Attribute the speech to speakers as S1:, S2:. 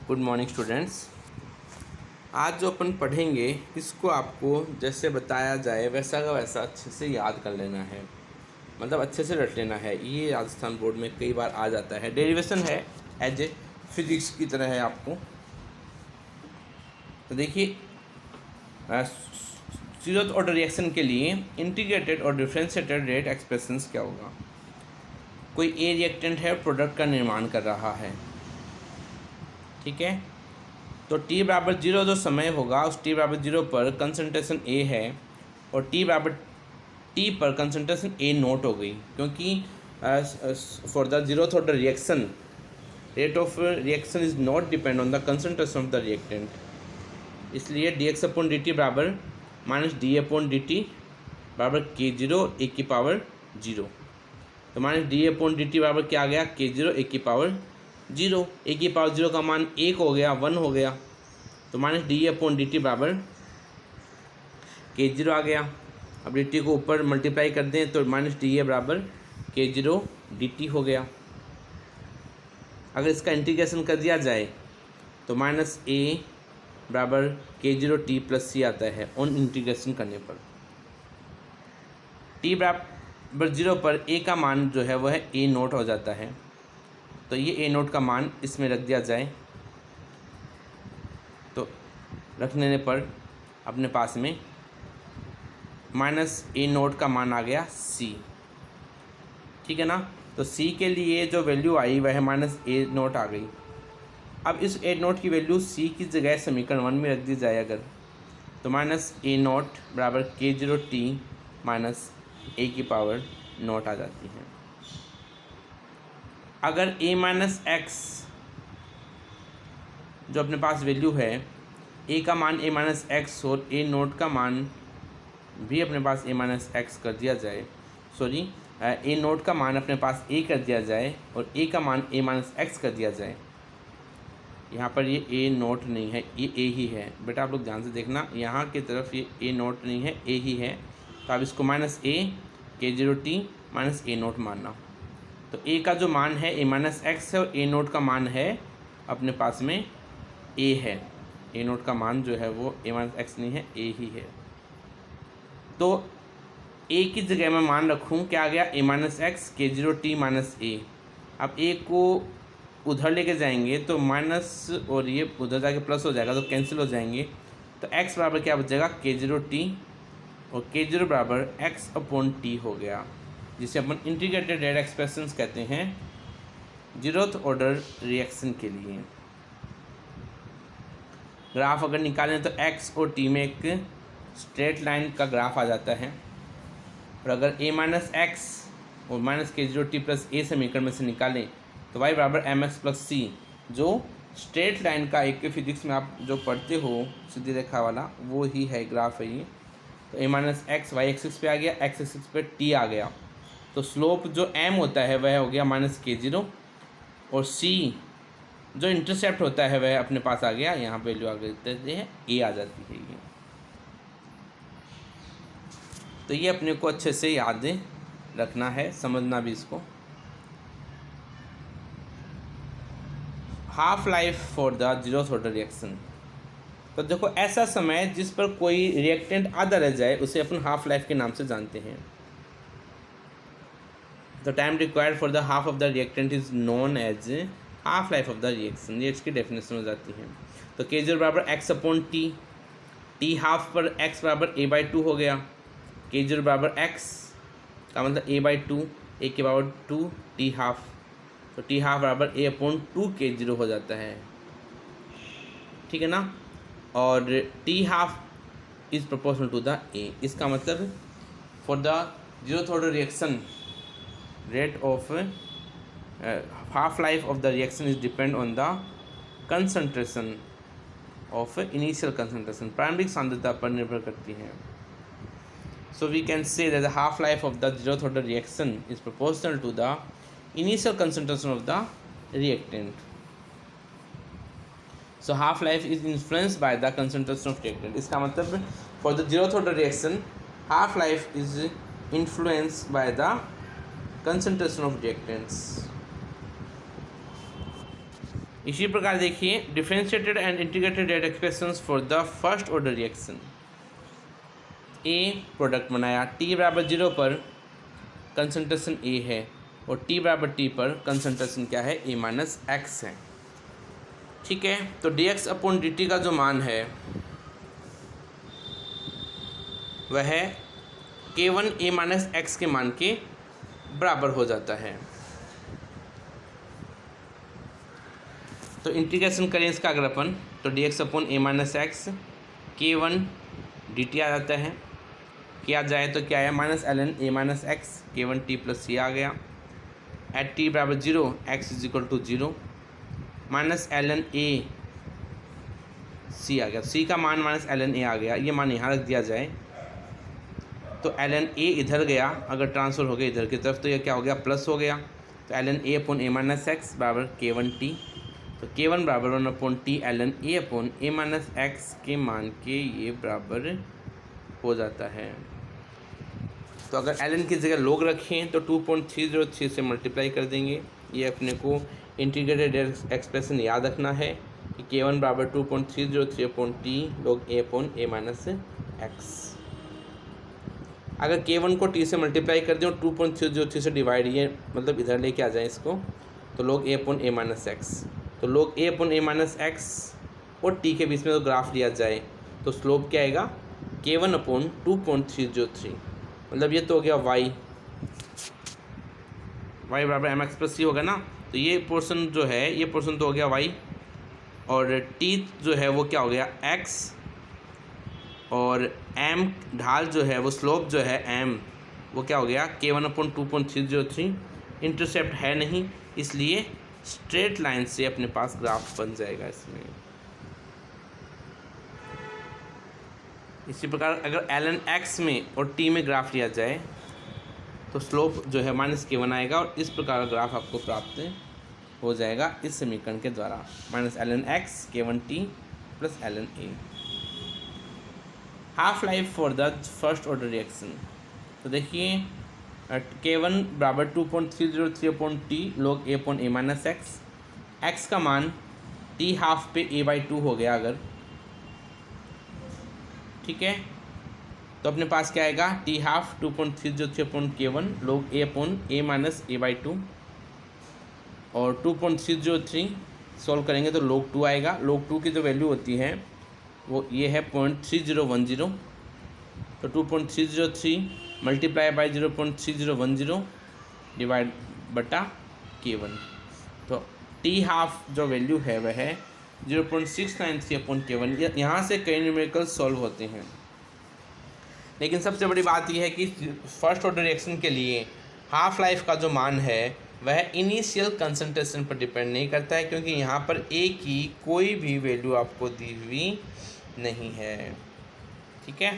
S1: Good morning students. आज जो अपन पढ़ेंगे इसको आपको जैसे बताया जाए वैसा का वैसा अच्छे से याद कर लेना है, मतलब अच्छे से रट लेना है। ये राजस्थान बोर्ड में कई बार आ जाता है, डेरिवेशन है, एज ए फिजिक्स की तरह है आपको। तो देखिए, जीरोथ ऑर्डर रिएक्शन के लिए इंटीग्रेटेड और डिफरेंशिएटेड रेट एक्सप्रेशंस क्या होगा। कोई ए रिएक्टेंट है, प्रोडक्ट का निर्माण कर रहा है, ठीक है। तो t बराबर 0 जो समय होगा उस t बराबर 0 पर कंसनट्रेशन A है और t बराबर t पर कंसनट्रेशन A नोट हो गई, क्योंकि for the zeroth order reaction rate of reaction is not depend on the concentration of the reactant, इसलिए dx/dt बराबर माइनस d/dt बराबर k0 a की पावर 0। तो माइनस d/dt बराबर क्या आ गया, k0 a की पावर 0। ए की पावर 0 का मान 1 हो गया, 1 हो गया। तो माइनस d/dt बराबर k0 आ गया। अब dt को ऊपर मल्टीप्लाई कर दें तो माइनस डी बराबर k0 dt हो गया। अगर इसका इंटीग्रेशन कर दिया जाए तो माइनस a बराबर k0 t प्लस c आता है ऑन इंटीग्रेशन करने पर। t बराबर 0 पर a का मान जो है वह है a नोट हो जाता है, तो ये ए नोट का मान इसमें रख दिया जाए तो रखने पर अपने पास में माइनस ए नोट का मान आ गया सी, ठीक है ना। तो सी के लिए जो वैल्यू आई वह है माइनस ए नोट आ गई। अब इस ए नोट की वैल्यू सी की जगह समीकरण 1 में रख दी जाए अगर, तो माइनस ए नोट बराबर k0 t माइनस ए की पावर नोट आ जाती है। अगर a माइनस एक्स जो अपने पास वैल्यू है, a का मान a माइनस एक्स और a नोट का मान भी अपने पास a माइनस एक्स कर दिया जाए, सॉरी a नोट का मान अपने पास a कर दिया जाए और a का मान a माइनस एक्स कर दिया जाए। यहाँ पर ये a नोट नहीं है, ये a ही है। बेटा आप लोग ध्यान से देखना, यहाँ की तरफ ये a नोट नहीं है, a ही है। तो आप इसको minus a k0 t minus a note मानना। तो a का जो मान है a माइनस एक्स है और a नोट का मान है अपने पास में a है। a नोट का मान जो है वो a माइनस एक्स नहीं है, a ही है। तो a की जगह मैं मान रखूँ क्या आ गया, a minus x k0 t minus a। अब a को उधर लेके जाएंगे तो माइनस और ये उधर जाके प्लस हो जाएगा, तो कैंसिल हो जाएंगे। तो x बराबर क्या बचेगा, k0 t और k0 बराबर x/t हो गया, जिसे अपन इंटीग्रेटेड रेट एक्सप्रेशंस कहते हैं जीरोथ ऑर्डर रिएक्शन के लिए। ग्राफ अगर निकालें तो x और t में एक स्ट्रेट लाइन का ग्राफ आ जाता है, और अगर a माइनस एक्स और minus k0 t plus a समीकरण में से निकालें तो y बराबर mx प्लस c, जो स्ट्रेट लाइन का एक फिजिक्स में आप जो पढ़ते हो सीधी रेखा वाला, वो ही है ग्राफ है ये। तो a minus x y axis पे आ गया, x एक्सिस पे t आ गया। तो स्लोप जो m होता है वह हो गया माइनस k0 और c जो इंटरसेप्ट होता है वह अपने पास आ गया, यहाँ पे वैल्यू आ गई है a आ जाती है ये। तो ये अपने को अच्छे से याद रखना है, समझना भी इसको। Half life for the zeroth order reaction. तो देखो, ऐसा समय जिस पर कोई रिएक्टेंट आधा रह जाए उसे अपन हाफ लाइफ के नाम से जानते हैं। The time required for the half of the reactant is known as half life of the reaction, ये इसकी डेफिनेशन हो जाती है। तो k0 बराबर x/t, t हाफ पर x बराबर a/2 हो गया। k0 बराबर x का मतलब a/2, a के पावर 2 t हाफ, तो t हाफ बराबर a/2 k0 हो जाता है, ठीक है ना। और t half is proportional to the a, इसका मतलब for the zeroth order reaction rate of half life of the reaction is depend on the concentration of initial concentration, प्रारंभिक सांद्रता पर निर्भर करती है। So we can say that the half life of the zeroth order reaction is proportional to the initial concentration of the reactant. So half life is influenced by the concentration of reactant, इसका मतलब for the zeroth order reaction half life is influenced by the concentration of reactants। इसी प्रकार देखिए differentiated and integrated rate expressions for the first order reaction. A product बनाया, T बराबर 0 पर concentration ए है और टी बराबर टी पर कंसंट्रेशन क्या है, ए माइनस एक्स है। ठीक है, तो D X upon D T का जो मान है वह K1 ए माइनस एक्स के मान के बराबर हो जाता है। तो इंटीग्रेशन करें इसका अगर अपन, तो डी एक्स अपॉन ए minus X K1 D T आ जाता है। किया जाए तो क्या है, minus L N A minus X K1 T plus C आ गया। एट टी बराबर 0 X is equal to 0 minus L N A C आ गया। सी का मान माइनस एल एन ए आ गया, ये मान यहाँ रख दिया जाए तो एल एन ए इधर गया, अगर ट्रांसफ़र हो गया इधर की तरफ तो ये क्या हो गया, प्लस हो गया। तो l N a upon A minus x बराबर K1 टी, तो K1 बराबर 1 upon t l N a upon A minus x के मान के ये बराबर हो जाता है। तो अगर एल एन की जगह लोग रखें तो 2.303 से मल्टीप्लाई कर देंगे। ये अपने को इंटीग्रेटेड एक्सप्रेशन याद रखना है कि K1 बराबर 2.303 अपॉन टी लोग ए अपॉन ए माइनस एक्स। अगर K1 को T से मल्टीप्लाई कर दें और 2.303 से डिवाइड, ये मतलब इधर लेके आ जाए इसको, तो लोग ए अपॉन ए माइनस एक्स, तो लोग ए अपॉन ए माइनस एक्स और T के बीच में तो ग्राफ लिया जाए तो स्लोप क्या आएगा, K1 अपॉन 2.303, मतलब ये तो हो गया y बराबर एम एक्स प्लस सी होगा ना। तो ये पोर्शन जो है, ये पोर्शन तो हो गया y और T जो है वो क्या हो गया x, और m ढाल जो है वो स्लोप जो है m वो क्या हो गया K1 अपॉन 2.303। इंटरसेप्ट है नहीं, इसलिए स्ट्रेट लाइन से अपने पास ग्राफ बन जाएगा इसमें। इसी प्रकार अगर ln x में और t में ग्राफ लिया जाए तो स्लोप जो है माइनस K1 आएगा और इस प्रकार का ग्राफ आपको प्राप्त हो जाएगा इस समीकरण के द्वारा, minus ln x K1 t plus ln a। Half life for the first order reaction, तो देखिए K1 बराबर 2.303 अपॉन टी लोग ए अपॉन ए माइनस एक्स, एक्स का मान टी हाफ पे a/2 हो गया अगर, ठीक है, तो अपने पास क्या आएगा, टी हाफ 2.303 अपॉन K1 लोग ए अपॉन ए माइनस a/2 और 2.303 सॉल्व करेंगे तो लोग 2 आएगा। लोग 2 की जो वैल्यू होती है वो ये है 0.3010, तो 2.303 मल्टीप्लाई बाई 0.3010 डिवाइड बटा K1, तो टी हाफ जो वैल्यू है वह है 0.693 अपॉन K1। यहाँ से कई न्यूमेरिकल सॉल्व होते हैं, लेकिन सबसे बड़ी बात यह है कि फर्स्ट ऑर्डर रिएक्शन के लिए हाफ लाइफ का जो मान है वह इनिशियल कंसंट्रेशन पर डिपेंड नहीं करता है, क्योंकि यहाँ पर ए की कोई भी वैल्यू आपको दी हुई नहीं है। ठीक है।